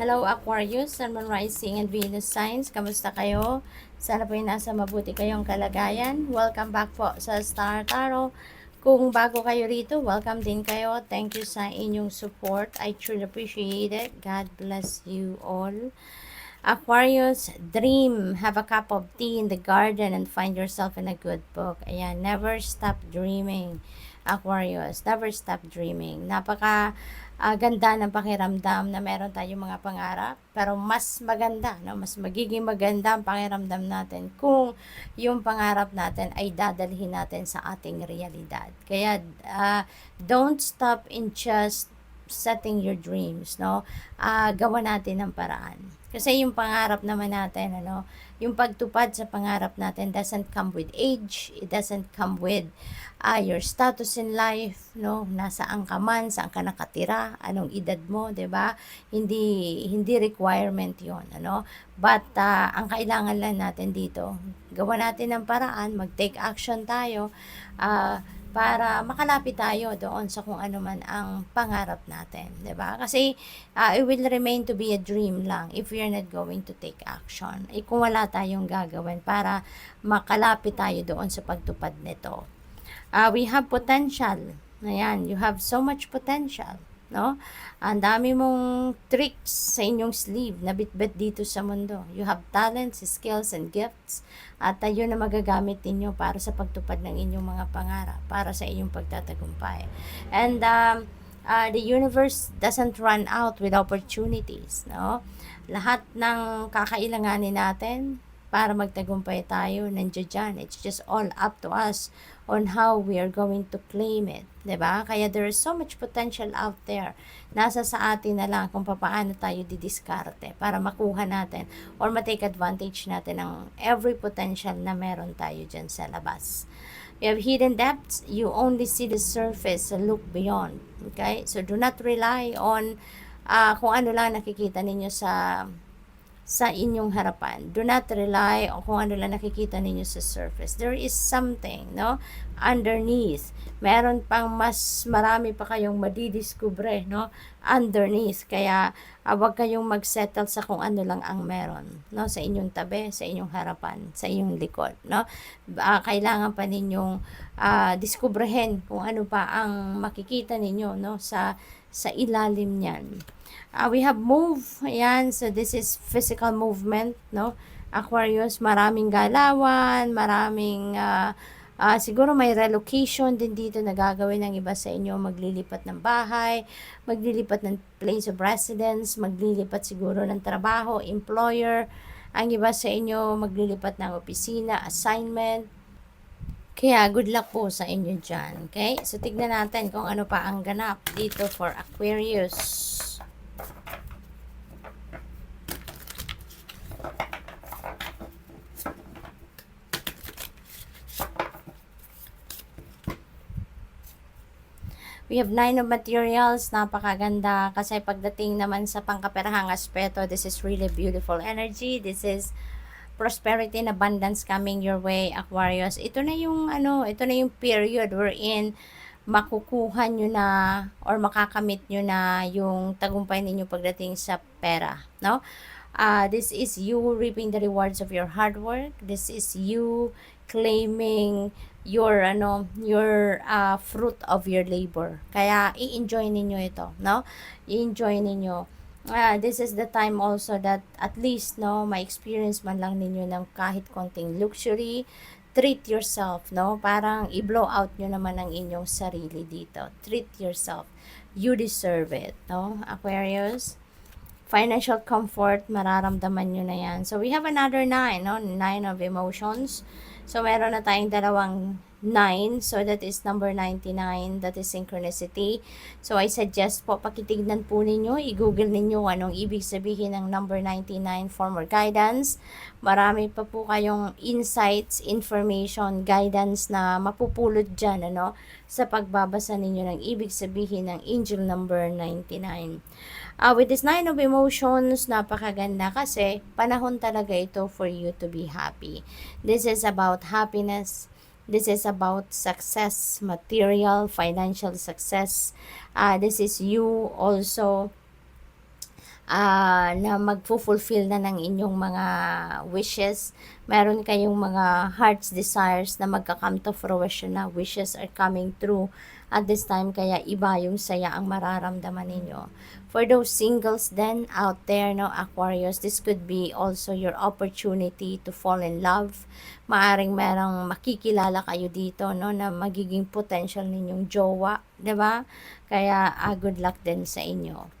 Hello Aquarius, Sun, Moon, Rising, and Venus signs. Kamusta kayo? Sana po nasa mabuti kayong kalagayan. Welcome back po sa Star Tarot. Kung bago kayo rito, welcome din kayo. Thank you sa inyong support. I truly appreciate it. God bless you all. Aquarius, dream. Have a cup of tea in the garden and find yourself in a good book. Ayan, never stop dreaming. Aquarius, never stop dreaming. Napaka ganda ng pakiramdam na meron tayong mga pangarap, pero mas maganda, no? Mas magiging maganda ang pakiramdam natin kung yung pangarap natin ay dadalhin natin sa ating realidad. Kaya don't stop in just setting your dreams, no? Gawa natin ng paraan. Kasi yung pangarap naman natin, ano, yung pagtupad sa pangarap natin doesn't come with age, it doesn't come with your status in life, no? Nasaan ka man, saan ka nakatira, anong edad mo, 'di ba? Hindi requirement 'yon, ano? But ang kailangan lang natin dito, gawa natin ng paraan, mag-take action tayo para makalapit tayo doon sa kung ano man ang pangarap natin, 'di ba? Kasi it will remain to be a dream lang if we are not going to take action. Kung wala tayong gagawin para makalapit tayo doon sa pagtupad nito. We have potential. Ayan, you have so much potential, no? Ang dami mong tricks sa inyong sleeve na bitbit dito sa mundo. You have talents, skills, and gifts. At yun na magagamit ninyo para sa pagtupad ng inyong mga pangarap, para sa inyong pagtatagumpay. And the universe doesn't run out with opportunities, no? Lahat ng kakailanganin natin para magtagumpay tayo, nandiyan dyan. It's just all up to us on how we are going to claim it. 'Di ba? Kaya there is so much potential out there. Nasa sa atin na lang kung paano tayo didiskarte para makuha natin or ma-take advantage natin ng every potential na meron tayo dyan sa labas. We have hidden depths. You only see the surface, look beyond. Okay? So do not rely on kung ano lang nakikita ninyo sa inyong harapan. Do not rely on kung ano lang nakikita ninyo sa surface. There is something, no? Underneath. Meron pang mas marami pa kayong madidiskubre, no? Underneath. Kaya wag kayong magsettle sa kung ano lang ang meron, no? Sa inyong tabi, sa inyong harapan, sa inyong likod, no? Kailangan pa ninyong diskubrehin kung ano pa ang makikita ninyo, no? Sa ilalim niyan. We have move. Ayan. So, this is physical movement, no? Aquarius, maraming galawan, maraming, siguro may relocation din dito na gagawin ng iba sa inyo. Maglilipat ng bahay, maglilipat ng place of residence, maglilipat siguro ng trabaho, employer. Ang iba sa inyo, maglilipat ng opisina, assignment. Kaya, good luck po sa inyo dyan. Okay? So, tignan natin kung ano pa ang ganap dito for Aquarius. We have 9 of materials, napakaganda kasi pagdating naman sa pangkaperahang aspeto, this is really beautiful energy. This is prosperity and abundance coming your way, Aquarius. Ito na yung period wherein makukuha nyo na or makakamit nyo na yung tagumpay ninyo pagdating sa pera, no? This is you reaping the rewards of your hard work. This is you claiming your fruit of your labor. Kaya i-enjoy ninyo ito, no? I-enjoy ninyo. This is the time also that at least, no, ma-experience man lang ninyo ng kahit konting luxury. Treat yourself, no? Parang i-blow out nyo naman ang inyong sarili dito. Treat yourself. You deserve it, no? Aquarius. Financial comfort, mararamdaman nyo na yan. So, we have another 9, no? 9 of emotions. So, meron na tayong dalawang 9. So, that is number 99. That is synchronicity. So, I suggest po, pakitignan po ninyo, i-google ninyo anong ibig sabihin ng number 99 for more guidance. Marami pa po kayong insights, information, guidance na mapupulot dyan, ano, sa pagbabasa ninyo ng ibig sabihin ng angel number 99. With this 9 of emotions, napakaganda kasi panahon talaga ito for you to be happy. This is about happiness. This is about success, material, financial success. This is you also na magfulfill na ng inyong mga wishes. Meron kayong mga heart's desires na magka-come to fruition na. Wishes are coming true at this time, kaya iba yung saya ang mararamdaman ninyo. For those singles then out there, no, Aquarius, this could be also your opportunity to fall in love. Maaring merong makikilala kayo dito, no, na magiging potential ninyong jowa, 'di ba? Kaya good luck din sa inyo.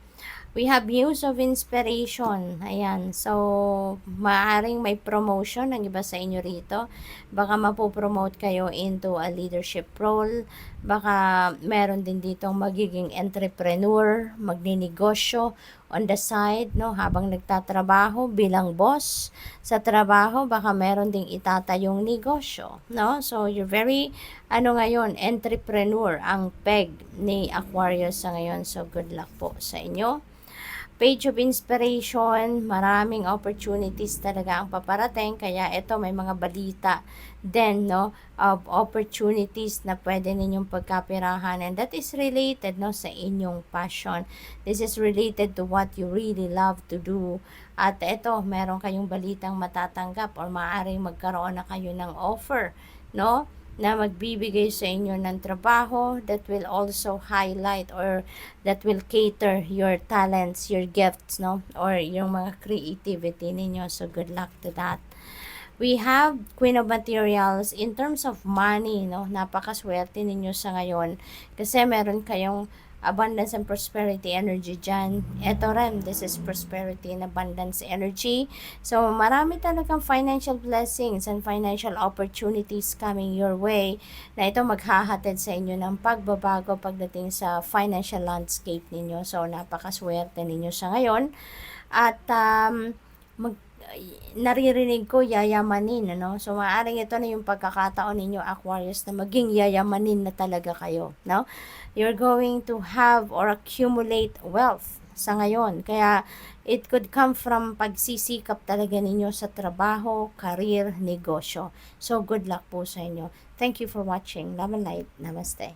We have use of inspiration. Ayan. So, maaaring may promotion ng iba sa inyo rito. Baka mapopromote kayo into a leadership role. Baka meron din dito magiging entrepreneur, magninegosyo on the side, no, habang nagtatrabaho bilang boss sa trabaho. Baka meron ding itatayong negosyo, no? So, you're very, ngayon, entrepreneur ang peg ni Aquarius sa ngayon. So, good luck po sa inyo. Page of inspiration, maraming opportunities talaga ang paparating, kaya ito may mga balita then, no, of opportunities na pwede ninyong pagkapirahan, and that is related, no, sa inyong passion. This is related to what you really love to do. At ito, meron kayong balitang matatanggap or maaaring magkaroon na kayo ng offer, no, na magbibigay sa inyo ng trabaho that will also highlight or that will cater your talents, your gifts, no, or yung mga creativity ninyo. So good luck to that. We have Queen of Materials in terms of money, no, napakaswerte ninyo sa ngayon kasi meron kayong abundance and prosperity energy dyan. Ito rin, this is prosperity and abundance energy. So, marami talagang financial blessings and financial opportunities coming your way na ito maghahatid sa inyo ng pagbabago pagdating sa financial landscape ninyo. So, napakaswerte ninyo sa ngayon. At, naririnig ko yayamanin, ano? So, maaaring ito na yung pagkakataon ninyo, Aquarius, na maging yayamanin na talaga kayo, no? You're going to have or accumulate wealth sa ngayon. Kaya, it could come from pagsisikap talaga ninyo sa trabaho, career, negosyo. So, good luck po sa inyo. Thank you for watching. Love and light. Namaste.